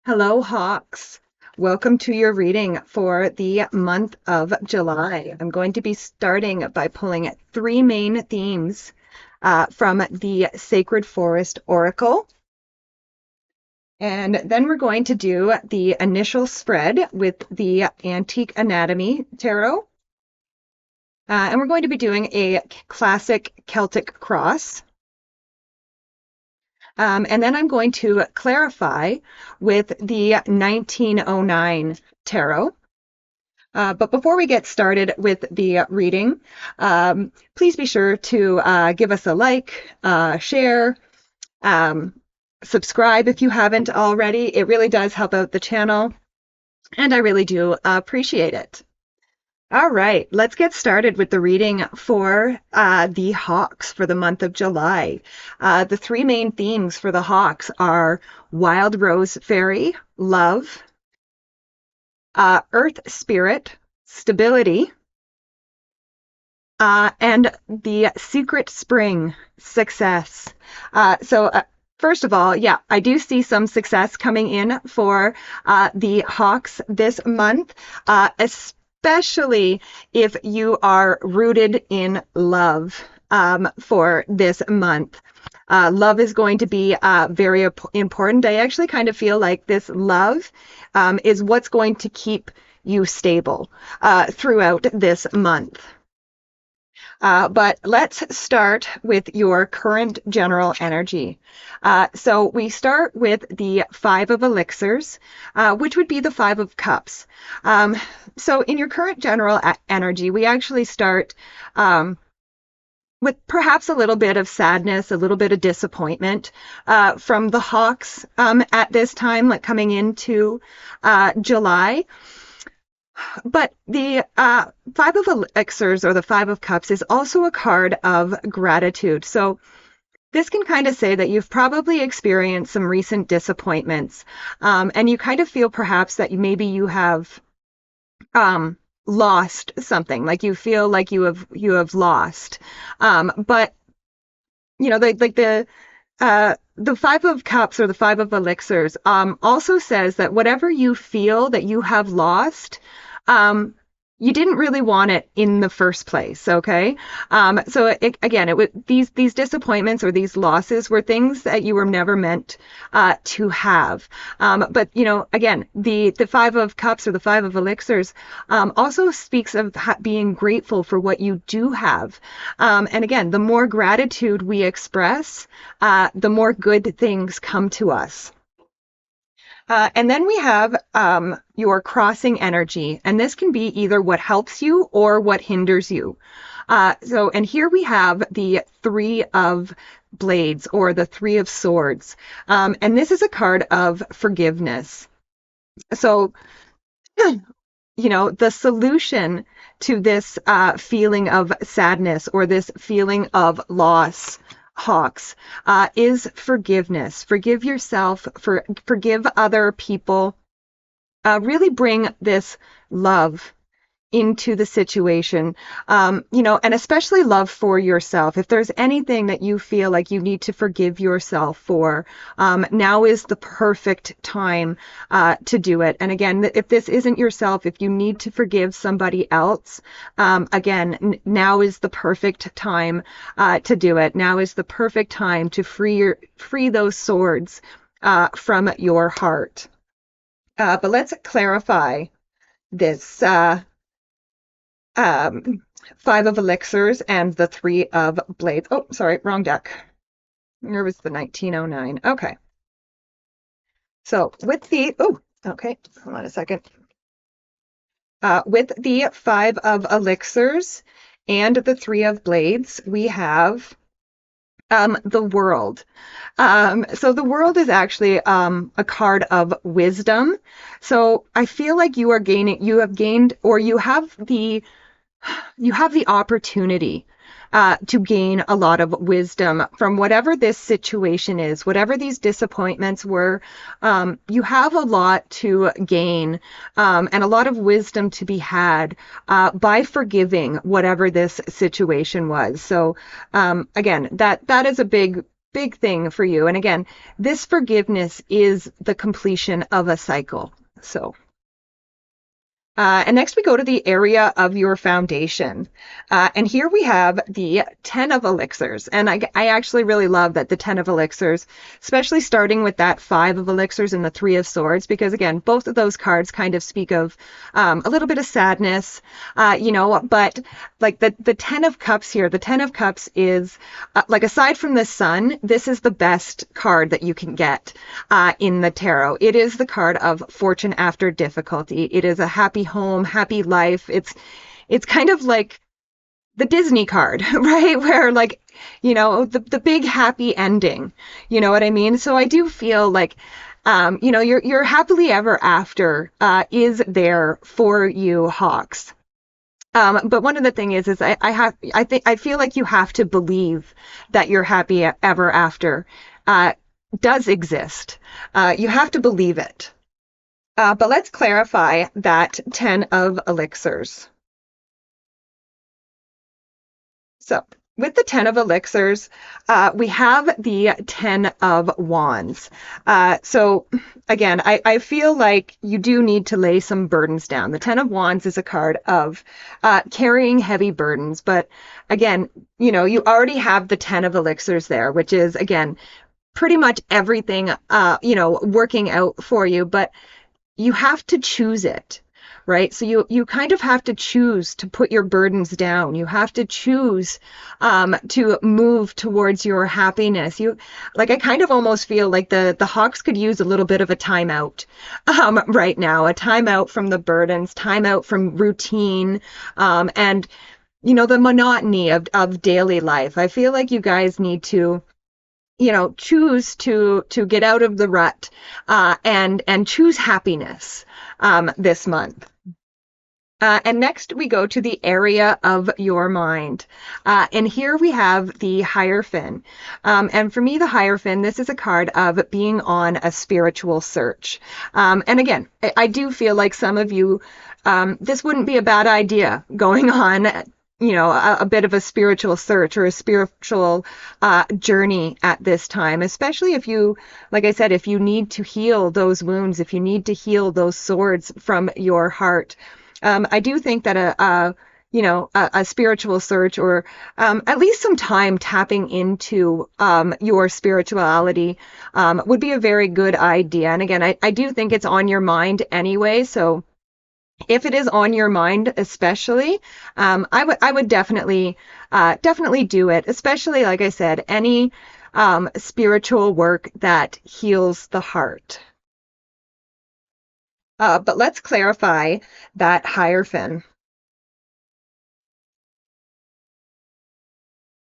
Hello, Hawks. Welcome to your reading for the month of July. I'm going to be starting by pulling three main themes from the Sacred Forest Oracle. And then we're going to do the initial spread with the Antique Anatomy Tarot. And we're going to be doing a classic Celtic cross. And then I'm going to clarify with the 1909 tarot. But before we get started with the reading, please be sure to give us a like, share, subscribe if you haven't already. It really does help out the channel, and I really do appreciate it. All right, let's get started with the reading for the Hawks for the month of July. The three main themes for the Hawks are Wild Rose Fairy, love, Earth Spirit, stability, and the Secret Spring, success. First of all, yeah, I do see some success coming in for the Hawks this month, especially if you are rooted in love for this month. Love is going to be very important. I actually kind of feel like this love is what's going to keep you stable throughout this month. But let's start with your current general energy. So we start with the Five of Elixirs, which would be the Five of Cups. So in your current general energy, we actually start with perhaps a little bit of sadness, a little bit of disappointment from the Hawks at this time, like coming into July. But the Five of Elixirs, or the Five of Cups, is also a card of gratitude. So this can kind of say that you've probably experienced some recent disappointments, and you kind of feel perhaps that maybe you have lost something, like you feel like you have lost. But you know, the Five of Cups, or the Five of Elixirs, also says that whatever you feel that you have lost, you didn't really want it in the first place, okay? These disappointments or these losses were things that you were never meant to have. But you know, again, the Five of Cups, or the Five of Elixirs, also speaks of being grateful for what you do have. And again, the more gratitude we express, the more good things come to us. And then we have your crossing energy, and this can be either what helps you or what hinders you. And here we have the Three of Blades, or the Three of Swords. And this is a card of forgiveness. So, you know, the solution to this feeling of sadness, or this feeling of loss, Hawks, is forgiveness. Forgive yourself, forgive other people. Really bring this love into the situation, you know, and especially love for yourself. If there's anything that you feel like you need to forgive yourself for, now is the perfect time to do it. And again, if this isn't yourself, if you need to forgive somebody else, again, now is the perfect time to do it. Now is the perfect time to free those swords from your heart. But let's clarify this Five of Elixirs and the Three of Blades. Oh, sorry, wrong deck. There was the 1909. Okay. So with the, okay, hold on a second. With the Five of Elixirs and the Three of Blades, we have the World. So the World is actually a card of wisdom. So I feel like you have gained, or you have the opportunity to gain a lot of wisdom from whatever this situation is, whatever these disappointments were. You have a lot to gain, and a lot of wisdom to be had by forgiving whatever this situation was. So again, that is a big big thing for you. And again, this forgiveness is the completion of a cycle. So. And next we go to the area of your foundation. And here we have the 10 of elixirs. And I actually really love that the 10 of elixirs, especially starting with that 5 of elixirs and the 3 of swords, because again, both of those cards kind of speak of a little bit of sadness, but like the 10 of cups here, the 10 of cups is like, aside from the sun, this is the best card that you can get in the tarot. It is the card of fortune after difficulty. It is a happy home, happy life. It's kind of like the Disney card, right? Where like, the big happy ending, you know what I mean? So I do feel like, your happily ever after is there for you, Hawks. But one of the things is I feel like you have to believe that your happy ever after does exist. You have to believe it. But let's clarify that 10 of elixirs. So with the 10 of elixirs, we have the 10 of wands. So again, I feel like you do need to lay some burdens down. The 10 of wands is a card of carrying heavy burdens. But again, you already have the 10 of elixirs there, which is, again, pretty much everything, working out for you. But you have to choose it, right? So you kind of have to choose to put your burdens down. You have to choose to move towards your happiness. I kind of almost feel like the Hawks could use a little bit of a timeout right now, a timeout from the burdens, timeout from routine, and the monotony of daily life. I feel like you guys need to choose to get out of the rut and choose happiness this month. And next we go to the area of your mind. And here we have the Hierophant. And for me, the Hierophant, this is a card of being on a spiritual search. And again, I do feel like some of you, this wouldn't be a bad idea going on a bit of a spiritual search or a spiritual journey at this time, especially if you, like I said, if you need to heal those wounds, if you need to heal those swords from your heart. I do think that a spiritual search, or at least some time tapping into your spirituality would be a very good idea. And again, I do think it's on your mind anyway, so if it is on your mind, especially, I would definitely do it. Especially, like I said, any spiritual work that heals the heart. But let's clarify that Hierophant.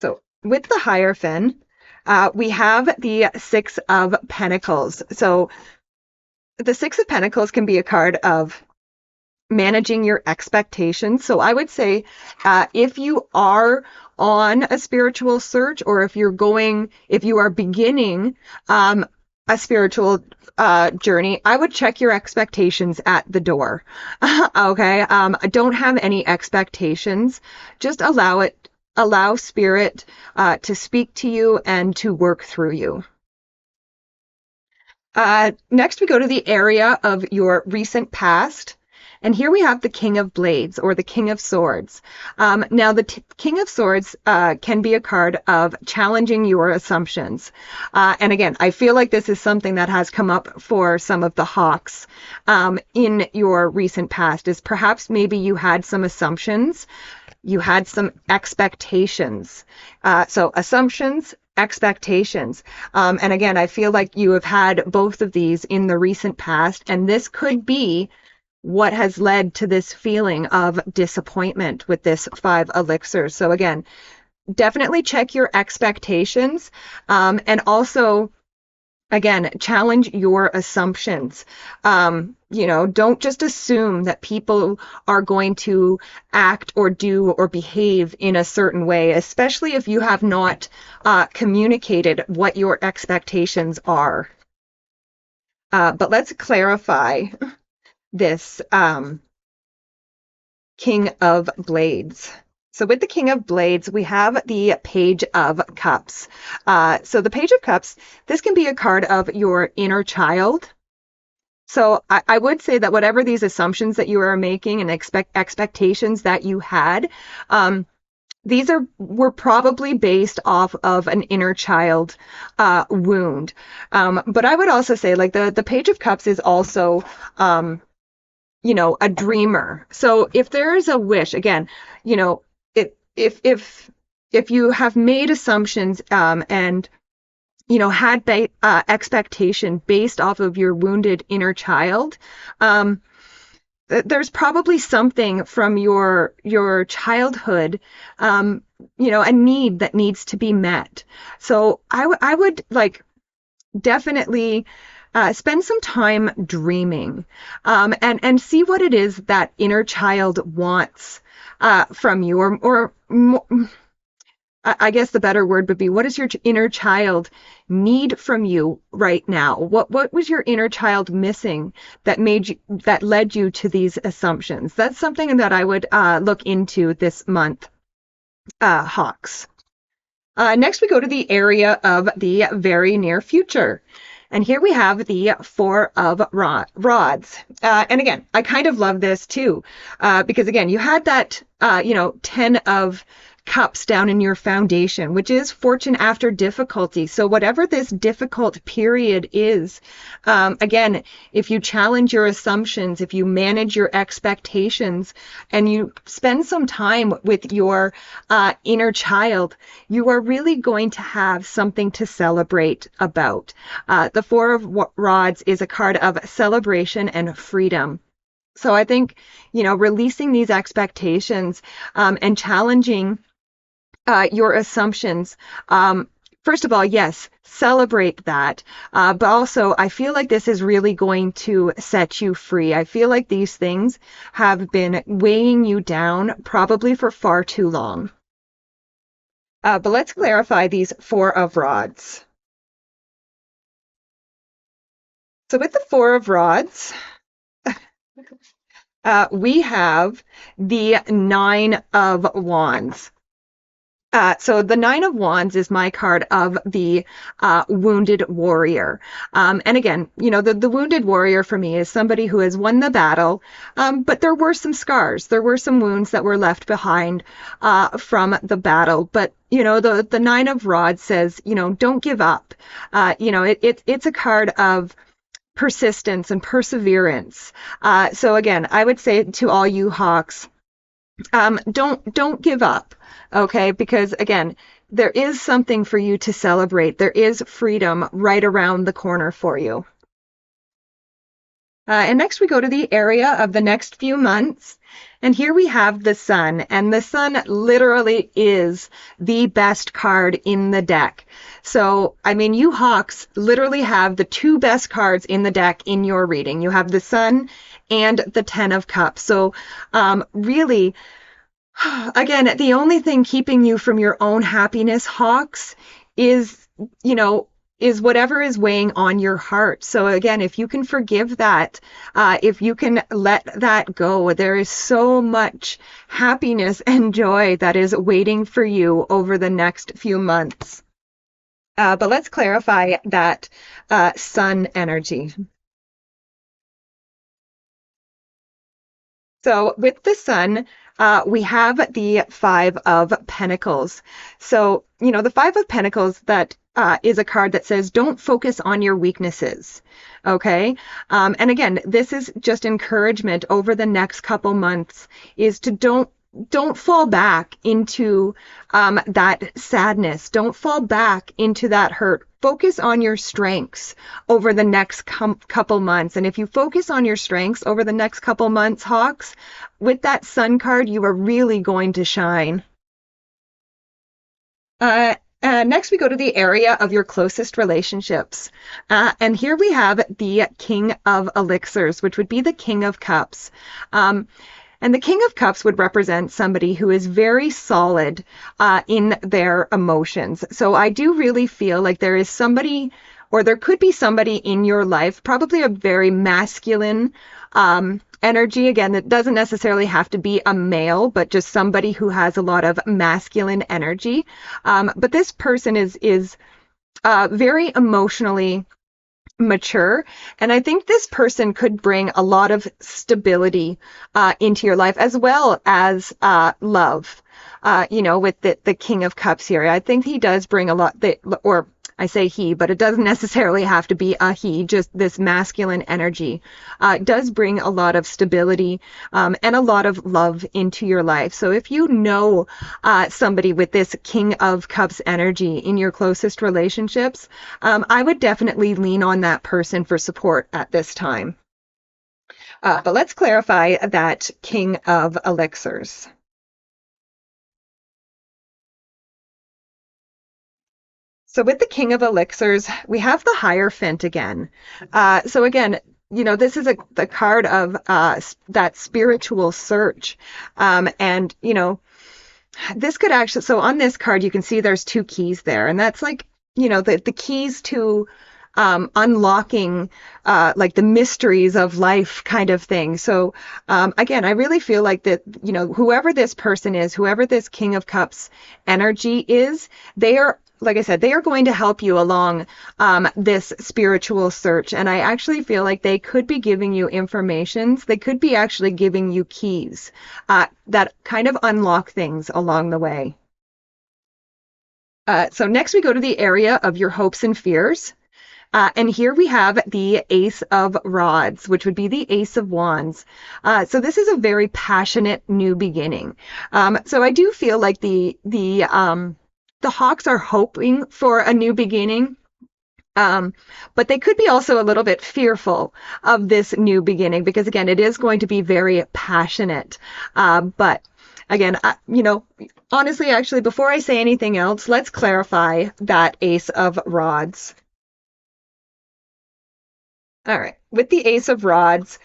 So with the Hierophant, we have the Six of Pentacles. So the Six of Pentacles can be a card of managing your expectations. So I would say if you are on a spiritual search, or if you are beginning a spiritual journey, I would check your expectations at the door. Okay. Don't have any expectations. Just allow spirit to speak to you and to work through you. Next, we go to the area of your recent past. And here we have the King of Blades, or the King of Swords. Now, the King of Swords can be a card of challenging your assumptions. And again, I feel like this is something that has come up for some of the Hawks in your recent past, is perhaps maybe you had some assumptions, you had some expectations. So assumptions, expectations. And again, I feel like you have had both of these in the recent past, and this could be what has led to this feeling of disappointment with this 5 elixirs. So again, definitely check your expectations, and also, again, challenge your assumptions. Don't just assume that people are going to act or do or behave in a certain way, especially if you have not communicated what your expectations are. But let's clarify this King of Blades. So with the King of Blades, we have the Page of Cups. So the Page of Cups, this can be a card of your inner child. So I would say that whatever these assumptions that you are making and expectations that you had, these were probably based off of an inner child wound. But I would also say, like, the Page of Cups is also a dreamer. So if there is a wish, again, if you have made assumptions and had expectation based off of your wounded inner child, there's probably something from your childhood, a need that needs to be met. So I would like definitely spend some time dreaming, and see what it is that inner child wants from you, or I guess the better word would be, what does your inner child need from you right now? What was your inner child missing that led you to these assumptions? That's something that I would look into this month, Hawks. Next, we go to the area of the very near future. And here we have the Four of Rods. And again, I kind of love this too, because again, you had that, 10 of Cups down in your foundation, which is fortune after difficulty. So whatever this difficult period is, again, if you challenge your assumptions, if you manage your expectations, and you spend some time with your inner child, you are really going to have something to celebrate about. The Four of Rods is a card of celebration and freedom. So I think, releasing these expectations and challenging your assumptions. First of all, yes, celebrate that. But also, I feel like this is really going to set you free. I feel like these things have been weighing you down probably for far too long. But let's clarify these Four of Rods. So with the Four of Rods, we have the Nine of Wands. So the Nine of Wands is my card of the wounded warrior. And again, the wounded warrior for me is somebody who has won the battle, but there were some scars. There were some wounds that were left behind from the battle. But, the Nine of Rods says, don't give up. It's a card of persistence and perseverance. So again, I would say to all you Hawks, don't give up. Okay, because again, there is something for you to celebrate. There is freedom right around the corner for you. And next we go to the area of the next few months. And here we have the Sun. And the Sun literally is the best card in the deck. So, I mean, you Hawks literally have the two best cards in the deck in your reading. You have the Sun and the Ten of Cups. So, really, again, the only thing keeping you from your own happiness, Hawks, is whatever is weighing on your heart. So again, if you can forgive that, if you can let that go, there is so much happiness and joy that is waiting for you over the next few months. But let's clarify that Sun energy. So with the Sun, we have the Five of Pentacles. So, the Five of Pentacles, that is a card that says, don't focus on your weaknesses. Okay. And again, this is just encouragement over the next couple months, is to don't fall back into that sadness. Don't fall back into that hurt. Focus on your strengths over the next couple months. And if you focus on your strengths over the next couple months, Hawks, with that Sun card, you are really going to shine. Next, we go to the area of your closest relationships. And here we have the King of Elixirs, which would be the King of Cups. And the King of Cups would represent somebody who is very solid in their emotions. So I do really feel like there is somebody or there could be somebody in your life, probably a very masculine energy. Again, it doesn't necessarily have to be a male, but just somebody who has a lot of masculine energy. But this person is very emotionally mature. And I think this person could bring a lot of stability into your life, as well as love. With the King of Cups here, I think he does bring a lot, or I say he, but it doesn't necessarily have to be a he, just this masculine energy does bring a lot of stability and a lot of love into your life. So if you know somebody with this King of Cups energy in your closest relationships, I would definitely lean on that person for support at this time. But let's clarify that King of Elixirs. So with the King of Elixirs, we have the Hierophant again. So again, this is the card of that spiritual search. And, this could actually, so on this card, you can see there's two keys there. And that's like, the keys to unlocking like the mysteries of life kind of thing. So again, I really feel like that, whoever this person is, whoever this King of Cups energy is, they are, like I said, they are going to help you along this spiritual search. And I actually feel like they could be giving you informations. They could be actually giving you keys that kind of unlock things along the way. So next we go to the area of your hopes and fears. And here we have the Ace of Rods, which would be the Ace of Wands. So this is a very passionate new beginning. So I do feel like the Hawks are hoping for a new beginning, but they could be also a little bit fearful of this new beginning because, again, it is going to be very passionate. But again, honestly, actually, before I say anything else, let's clarify that Ace of Rods. All right. With the Ace of Rods,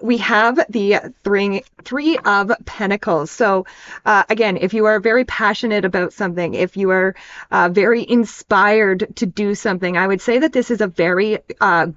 we have the Three of Pentacles. So again, if you are very passionate about something, if you are very inspired to do something, I would say that this is a very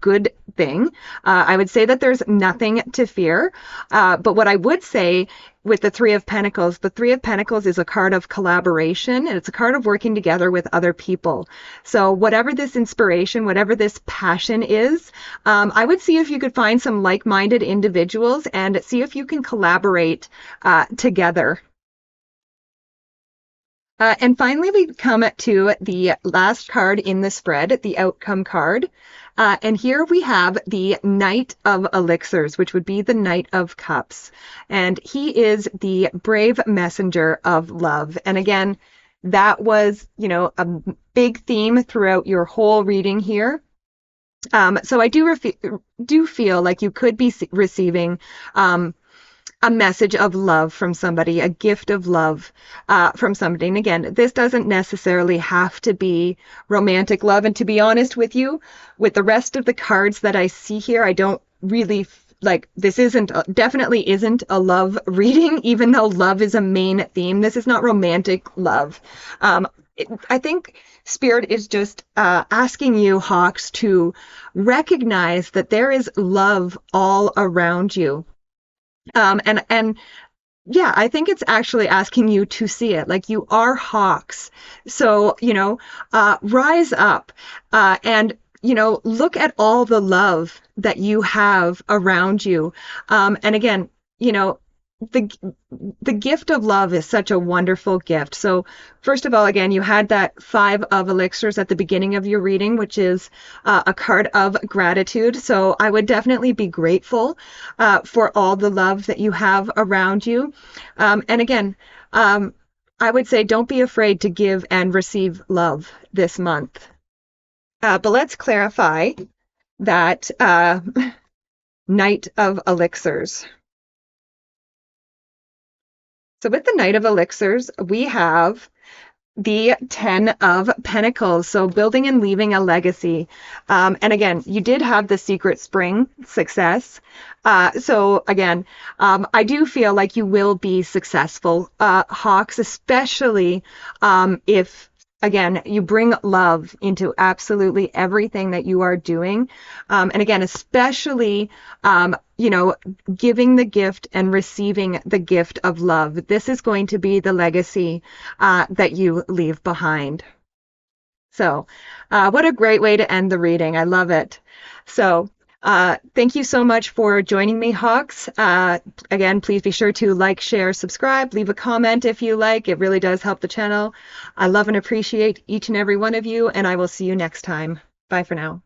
good thing. I would say that there's nothing to fear. But what I would say with the Three of Pentacles, the Three of Pentacles is a card of collaboration, and it's a card of working together with other people. So whatever this inspiration, whatever this passion is, I would see if you could find some like-minded individuals and see if you can collaborate together. And finally, we come to the last card in the spread, the outcome card. And here we have the Knight of Elixirs, which would be the Knight of Cups. And he is the brave messenger of love. And again, that was, a big theme throughout your whole reading here. So I do feel like you could be receiving a message of love from somebody, a gift of love from somebody. And again, this doesn't necessarily have to be romantic love. And to be honest with you, with the rest of the cards that I see here, I don't really like this definitely isn't a love reading, even though love is a main theme. This is not romantic love. I think Spirit is just asking you, Hawks, to recognize that there is love all around you. And yeah, I think it's actually asking you to see it. Like, you are Hawks. So, rise up and, look at all the love that you have around you. And again, the gift of love is such a wonderful gift. So first of all, again, you had that Five of Elixirs at the beginning of your reading, which is a card of gratitude. So I would definitely be grateful for all the love that you have around you. And again, I would say don't be afraid to give and receive love this month. But let's clarify that Knight of Elixirs. So with the Knight of Elixirs, we have the Ten of Pentacles. So building and leaving a legacy. And again, you did have the Secret Spring success. So again, I do feel like you will be successful, Hawks, especially if again, you bring love into absolutely everything that you are doing. And again, especially, giving the gift and receiving the gift of love. This is going to be the legacy that you leave behind. So, what a great way to end the reading. I love it. So, thank you so much for joining me, Hawks. Again, please be sure to like, share, subscribe, leave a comment if you like. It really does help the channel. I love and appreciate each and every one of you, and I will see you next time. Bye for now.